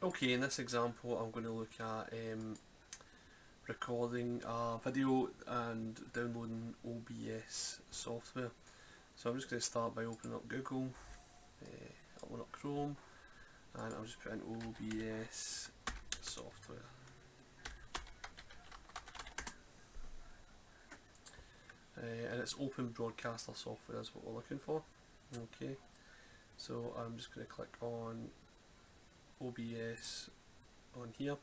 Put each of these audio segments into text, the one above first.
Okay, in this example I'm going to look at recording a video and downloading OBS software. So I'm just going to start by opening up Google, open up Chrome, and I'll just put in OBS software. And it's open broadcaster software is what we're looking for. Okay, so I'm just going to click on OBS on here.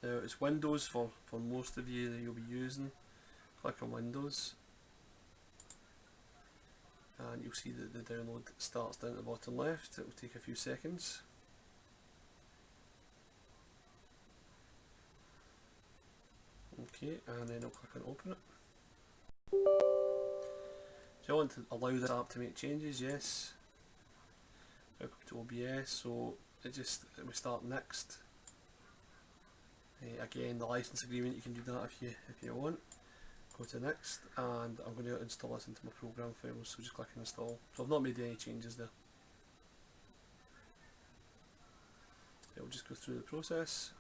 Now it's Windows for most of you that you'll be using. Click on Windows and you'll see that the download starts down at the bottom left. It will take a few seconds. Okay, and then I'll click on open it. Do I want to allow this app to make changes? Yes. Welcome to OBS, so we start next. Again, the license agreement, you can do that if you want. Go to next, and I'm going to install this into my program files, so just click on install. So I've not made any changes there. It will just go through the process.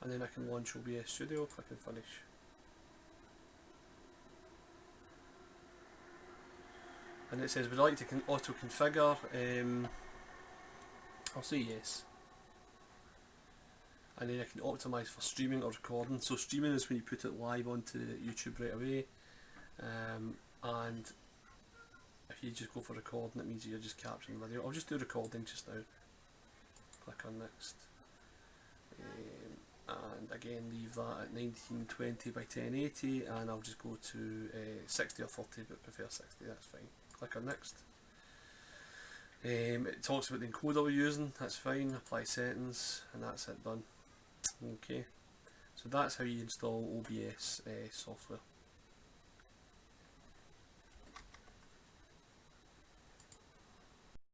And then I can launch OBS Studio, click on finish. And it says, would you like to auto configure? I'll say yes. And then I can optimise for streaming or recording. So streaming is when you put it live onto YouTube right away. And if you just go for recording, it means you're just capturing the video. I'll just do recording just now. Click on next. And again, leave that at 1920 by 1080, and I'll just go to 60 or 30, but prefer 60, that's fine. Click on next. It talks about the encoder we're using, that's fine. Apply settings, and that's it, done. Okay, so that's how you install OBS software.